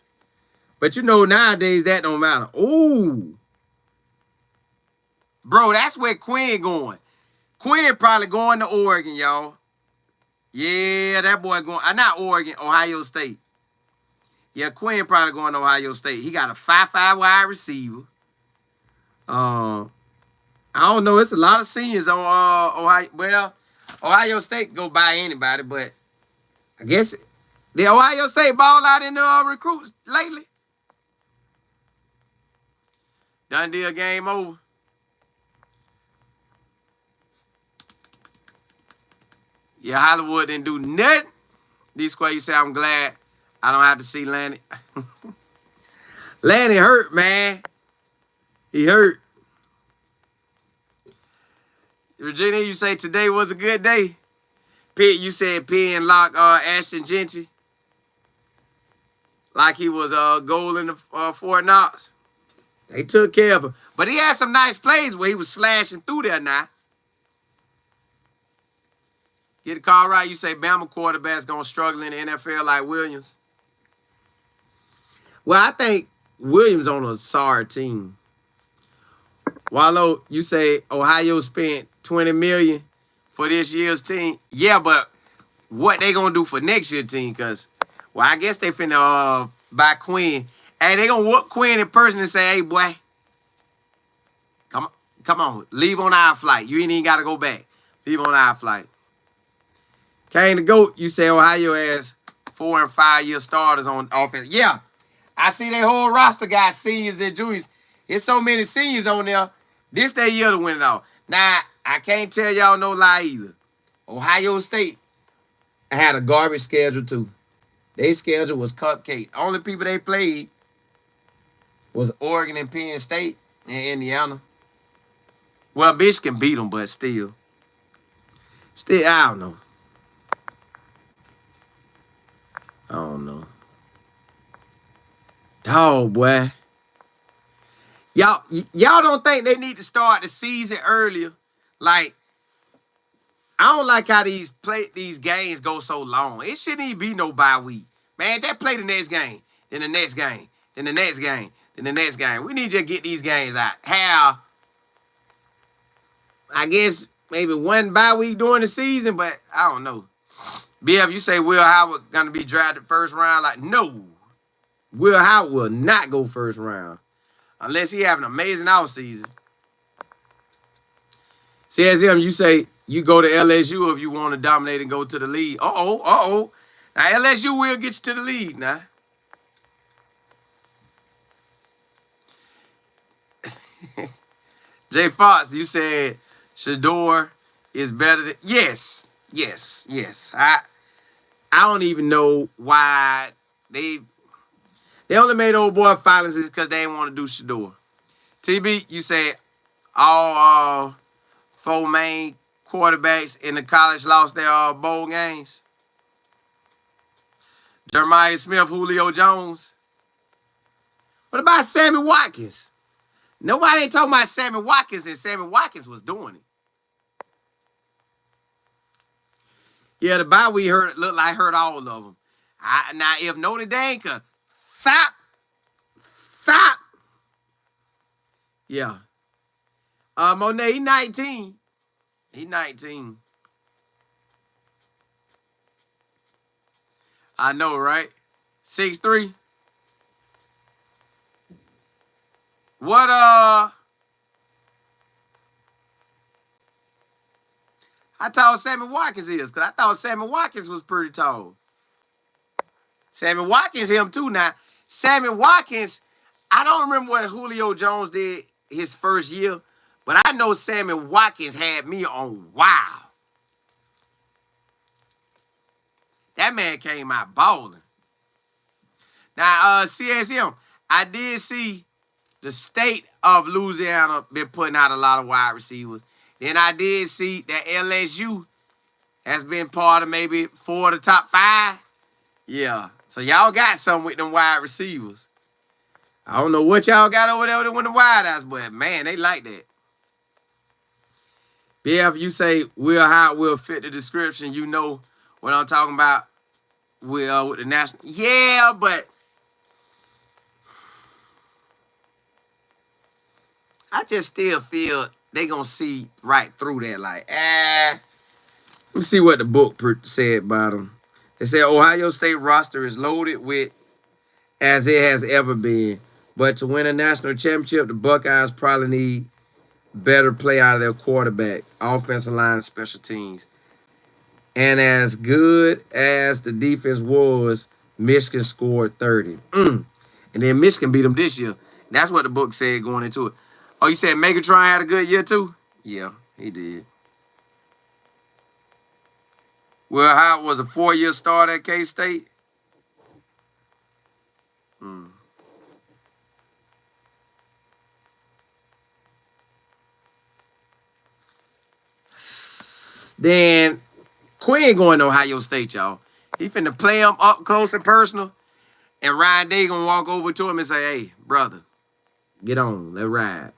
But you know, nowadays that don't matter. Ooh. Bro, that's where Quinn going. Quinn probably going to Oregon, y'all. Yeah, that boy going, not Oregon, Ohio State. Yeah, Quinn probably going to Ohio State. He got a 5'5" wide receiver. I don't know. It's a lot of seniors on Ohio. Well, Ohio State go by anybody, but I guess the Ohio State ball out in the recruits lately. Done deal, game over. Yeah, Hollywood didn't do nothing. D-Square, you say, I'm glad I don't have to see Lanny. Lanny hurt, man. He hurt. Virginia, you say today was a good day. Pitt, you said Penn locked Ashton Genty like he was goal in the Fort Knox. They took care of him. But he had some nice plays where he was slashing through there now. Get the call right. You say Bama quarterback's going to struggle in the NFL like Williams. Well, I think Williams on a sorry team. Wallow, you say Ohio spent 20 million for this year's team. Yeah, but what they gonna do for next year's team? Cause, well, I guess they finna buy Quinn. Hey, they gonna whoop Quinn in person and say, hey boy, come on, come on, leave on our flight. You ain't even gotta go back. Leave on our flight. Kane the GOAT, you say Ohio has 4 and 5 year starters on offense. Yeah, I see their whole roster got seniors and juniors. There's so many seniors on there. This their year to win it all. Now, I can't tell y'all no lie either. Ohio State had a garbage schedule too. Their schedule was cupcake. Only people they played was Oregon and Penn State and Indiana. Well, Michigan beat them, but still. Still, I don't know. I don't know. Dog, boy. Y'all don't think they need to start the season earlier? Like, I don't like how these games go so long. It shouldn't even be no bye week. Man, just play the next game, then the next game, then the next game, then the next game. We need to get these games out. How, I guess, maybe one bye week during the season, but I don't know. BF, you say Will Howard gonna be drafted first round? Like, no. Will Howard will not go first round unless he have an amazing offseason. CSM, you say you go to LSU if you want to dominate and go to the league. Uh-oh. Now, LSU will get you to the league now. Jay Fox, you said Shador is better than... Yes. I don't even know why they only made old boy filings because they didn't want to do Shador. TB, you said all 4 main quarterbacks in the college lost their bowl games. Jeremiah Smith, Julio Jones. What about Sammy Watkins? Nobody ain't talking about Sammy Watkins, and Sammy Watkins was doing it. Yeah, the bye we heard looked like hurt all of them. Now, if Notre Dame could stop. Yeah. Monet, he 19. He 19. I know, right? 6'3". What, how tall Sammy Watkins is? Because I thought Sammy Watkins was pretty tall. Sammy Watkins, him too now. Sammy Watkins, I don't remember what Julio Jones did his first year, but I know Sammy Watkins had me on wow. That man came out balling. Now, CSM, I did see the state of Louisiana been putting out a lot of wide receivers. Then I did see that LSU has been part of maybe 4 of the top 5. Yeah. So y'all got something with them wide receivers. I don't know what y'all got over there with the wide eyes, but man, they like that. BF, you say Will Howard will fit the description. You know what I'm talking about with the national. Yeah, but I just still feel they gonna see right through that. Like, let me see what the book said about them. They said Ohio State roster is loaded with as it has ever been. But to win a national championship, the Buckeyes probably need better play out of their quarterback, offensive line, and special teams. And as good as the defense was, Michigan scored 30. And then Michigan beat them this year. That's what the book said going into it. Oh, you said Megatron had a good year too? Yeah, he did. Well, Howard was a 4-year starter at K-State. Then Quinn going to Ohio State, y'all. He finna play him up close and personal. And Ryan Day gonna walk over to him and say, hey, brother, get on. Let's ride.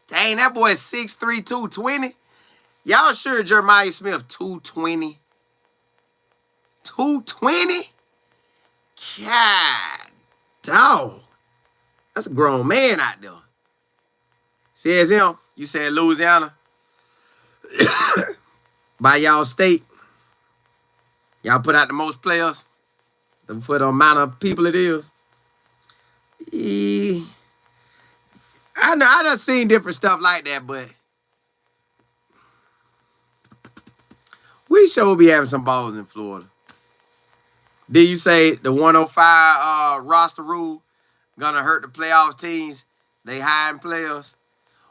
Dang, that boy is 6'3", 220. Y'all sure Jeremiah Smith 220? 220? God, dog. That's a grown man out there. CSM, you said Louisiana. By y'all state. Y'all put out the most players for the amount of people it is. I know I done seen different stuff like that, but we sure be having some balls in Florida. Did you say the 105 roster rule gonna hurt the playoff teams? They hiring players.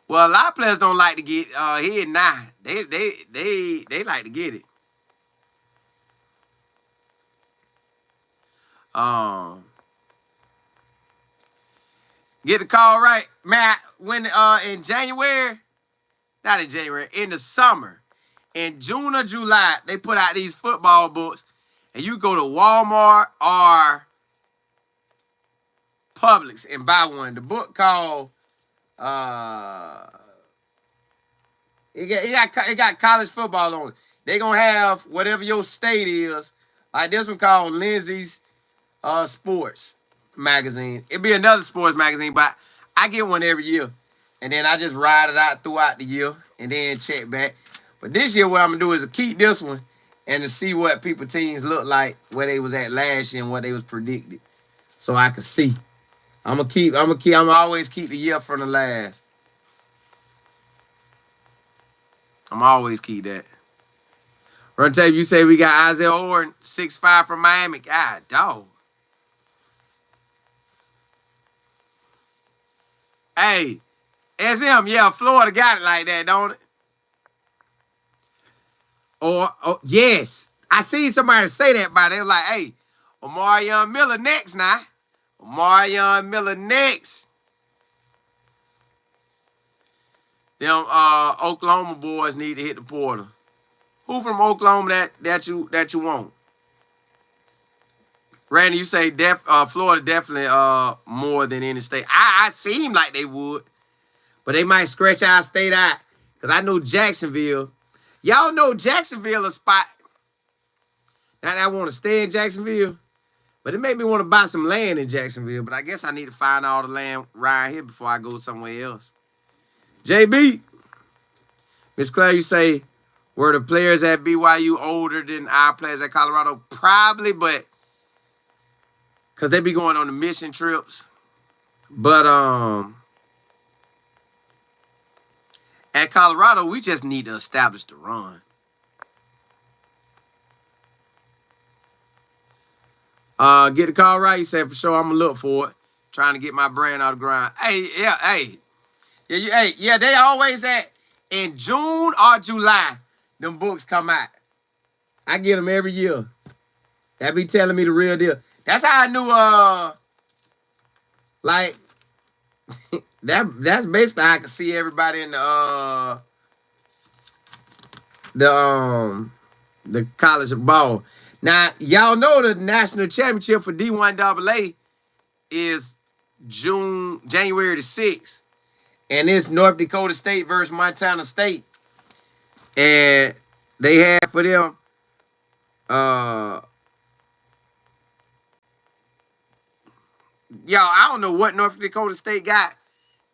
Well, a lot of players don't like to get hit now. They like to get it. Get the call right, Matt. When in January, not in January, in the summer, in June or July, they put out these football books, and you go to Walmart or Publix and buy one. The book called it got college football on it. They gonna have whatever your state is. Like this one called Lindsay's Sports Magazine. It'd be another sports magazine, but I get one every year. And then I just ride it out throughout the year and then check back. But this year what I'm gonna do is to keep this one and to see what people teams look like, where they was at last year and what they was predicted. So I can see. I'm gonna always keep the year from the last. I'm always keep that. Run tape, you say we got Isaiah Horton, 6'5" from Miami. God, dog. Hey, SM, yeah, Florida got it like that, don't it? Or yes. I seen somebody say that about it. They was like, hey, Omarion Miller next now. Omarion Miller next. Them Oklahoma boys need to hit the portal. Who from Oklahoma that you want? Randy, you say Florida definitely more than any state. I seem like they would, but they might scratch our state out. Because I know Jacksonville. Y'all know Jacksonville a spot. Not that I want to stay in Jacksonville, but it made me want to buy some land in Jacksonville. But I guess I need to find all the land right here before I go somewhere else. JB, Miss Claire, you say, were the players at BYU older than our players at Colorado? Probably, but because they be going on the mission trips. But at Colorado, we just need to establish the run. Get the call right, you said, for sure, I'm going to look for it. Trying to get my brand out of the ground. Hey, they always at, in June or July, them books come out. I get them every year. That be telling me the real deal. That's how I knew, like, that's basically how I could see everybody in the college ball. Now, y'all know the national championship for D1AA is January the 6th. And it's North Dakota State versus Montana State. And they have for them y'all, I don't know what North Dakota State got.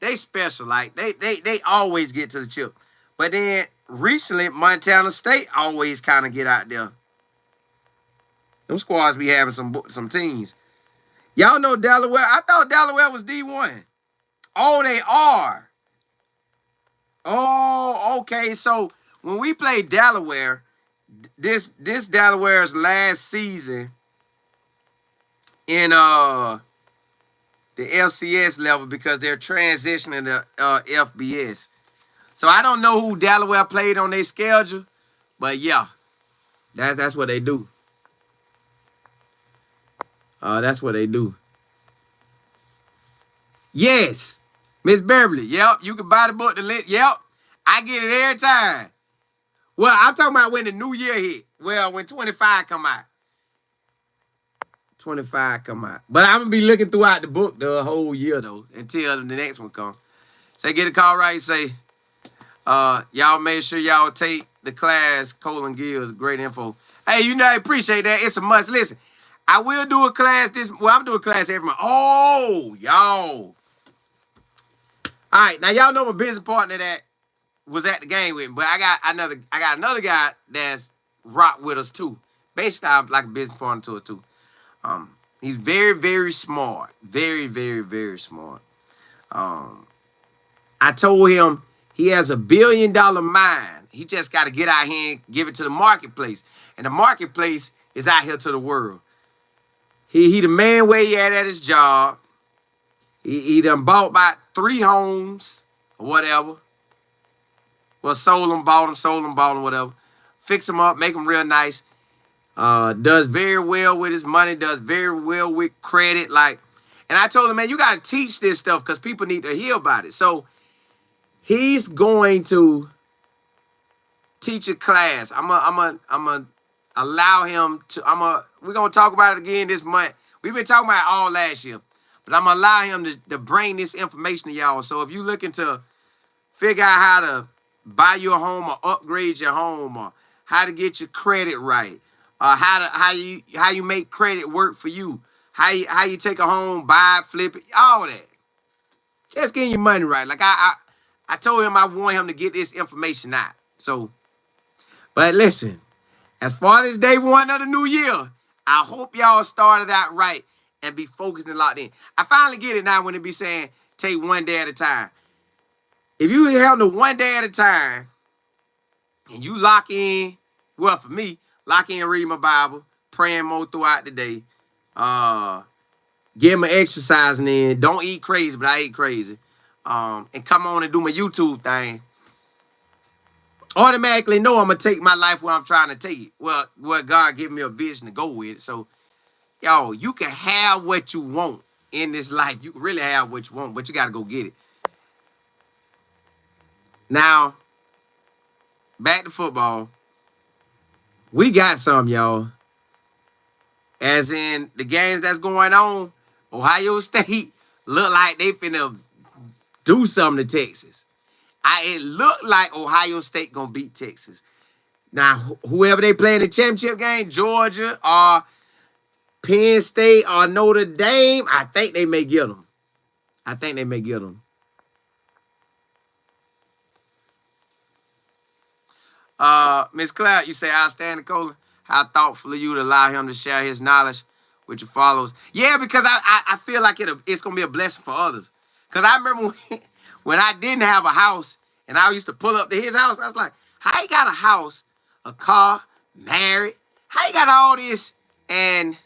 They special. Like, they always get to the chip. But then, recently, Montana State always kind of get out there. Them squads be having some teams. Y'all know Delaware. I thought Delaware was D1. Oh, they are. Oh, okay. So, when we played Delaware, this Delaware's last season in the LCS level because they're transitioning to FBS. So I don't know who Delaware played on their schedule, but yeah, that's what they do. That's what they do. Yes, Miss Beverly. Yep, you can buy the book. Yep, I get it every time. Well, I'm talking about when the new year hit. Well, when 25 come out. 25 come out. But I'm going to be looking throughout the book the whole year, though, until the next one comes. Say, get a call right. Say, y'all make sure y'all take the class. Colin Gills, great info. Hey, you know, I appreciate that. It's a must. Listen, I will do a class well, I'm doing a class every month. Oh, y'all. All right, now y'all know my business partner that was at the game with me, but I got another guy that's rock with us too. Basically, I'm like a business partner to it too. He's very, very smart. Very, very, very smart. I told him he has $1 billion mind. He just got to get out here and give it to the marketplace. And the marketplace is out here to the world. He the man where he at his job. He done bought about 3 homes or whatever. Well, sold them, bought them, whatever. Fix them up, make them real nice. Does very well with his money, does very well with credit. And I told him, man, you got to teach this stuff because people need to hear about it. So he's going to teach a class. I'm gonna allow him to. We're gonna talk about it again this month. We've been talking about it all last year, but I'm gonna allow him to bring this information to y'all. So if you looking to figure out how to buy your home or upgrade your home, or how to get your credit right, how you make credit work for you, how you take a home, buy it, flip it, all that. Just getting your money right. Like I told him I want him to get this information out. So, but listen, as far as day one of the new year, I hope y'all started out right and be focused and locked in. I finally get it now when it be saying take one day at a time. If you have the one day at a time and you lock in, well, for me, lock in and read my Bible, praying more throughout the day, get my exercising in, don't eat crazy, but I eat crazy, and come on and do my YouTube thing, automatically know I'm going to take my life where I'm trying to take it. Well, God give me a vision to go with. So, y'all, you can have what you want in this life. You can really have what you want, but you got to go get it. Now, back to football. We got some, y'all. As in the games that's going on, Ohio State look like they finna do something to Texas. It looked like Ohio State gonna beat Texas. Now, whoever they play in the championship game, Georgia or Penn State or Notre Dame, I think they may get them. Miss Cloud, you say outstanding, Cola. How thoughtful of you to allow him to share his knowledge with your followers. Yeah, because I feel like it's going to be a blessing for others. Because I remember when I didn't have a house and I used to pull up to his house, I was like, how you got a house, a car, married? How you got all this? And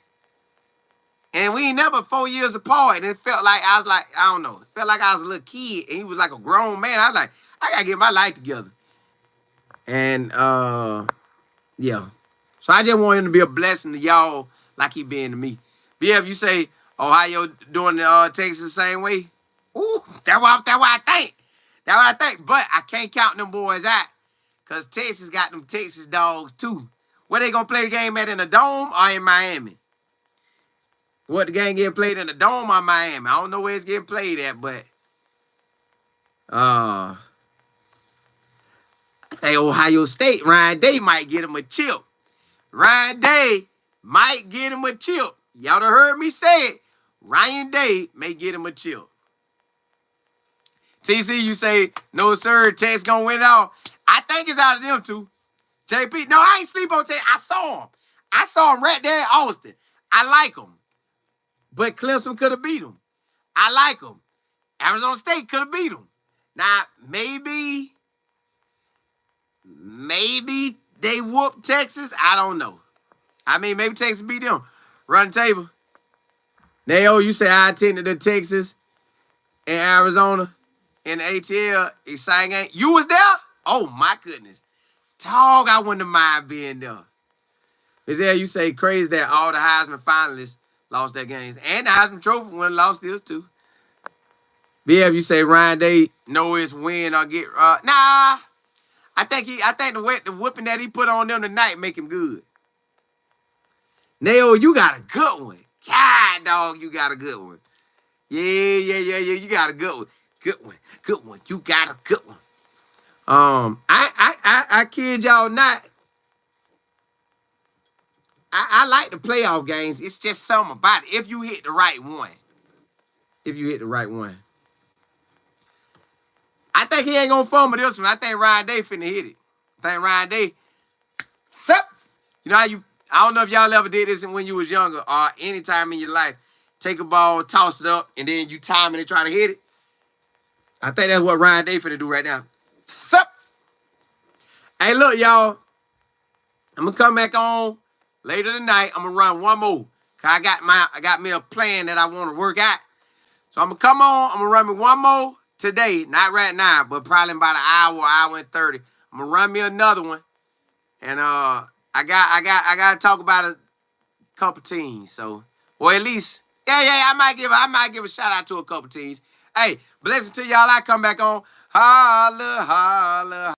we ain't never 4 years apart. And it felt like I don't know. It felt like I was a little kid and he was like a grown man. I was like, I got to get my life together. And, yeah. So I just want him to be a blessing to y'all like he been to me. BF, you say Ohio doing the Texas the same way? Ooh, that's what I think. That's what I think. But I can't count them boys out because Texas got them Texas dogs too. Where they going to play the game at, in the Dome or in Miami? What, the game getting played in the Dome or Miami? I don't know where it's getting played at, but I think Ohio State, Ryan Day might get him a chip. Ryan Day might get him a chip. Y'all done heard me say it. Ryan Day may get him a chip. TC, you say, no, sir, Texas gonna win it all. I think it's out of them two. JP, no, I ain't sleep on Texas. I saw him. I saw him right there in Austin. I like him. But Clemson could have beat him. I like him. Arizona State could have beat him. Now, maybe they whoop Texas. I don't know. I mean, maybe Texas beat them. Run the table. Nayo, you say I attended the Texas and Arizona in the ATL exciting game. You was there? Oh, my goodness. Dog, I wouldn't mind being there. Is there you say crazy that all the Heisman finalists lost their games. And the Heisman Trophy winner lost his too. BF, you say Ryan Day know his win or get nah. I think the whooping that he put on them tonight make him good. Nail, you got a good one. God, dog, you got a good one. Yeah. You got a good one. Good one. You got a good one. I kid y'all not. I like the playoff games. It's just something about it. If you hit the right one. If you hit the right one. I think he ain't gonna fumble this one. I think Ryan Day finna hit it. I think Ryan Day. You know how I don't know if y'all ever did this when you was younger or any time in your life. Take a ball, toss it up, and then you time it and try to hit it. I think that's what Ryan Day finna do right now. Hey, look, y'all. I'm gonna come back on later tonight. I'm gonna run one more. Cause I got me a plan that I want to work out. So I'm gonna come on. I'm gonna run me one more today. Not right now, but probably in about an hour and 30. I'm gonna run me another one. And I gotta talk about a couple teams. So, or at least, yeah, I might give a shout out to a couple teams. Hey, blessing to y'all. I come back on. Holla, holla.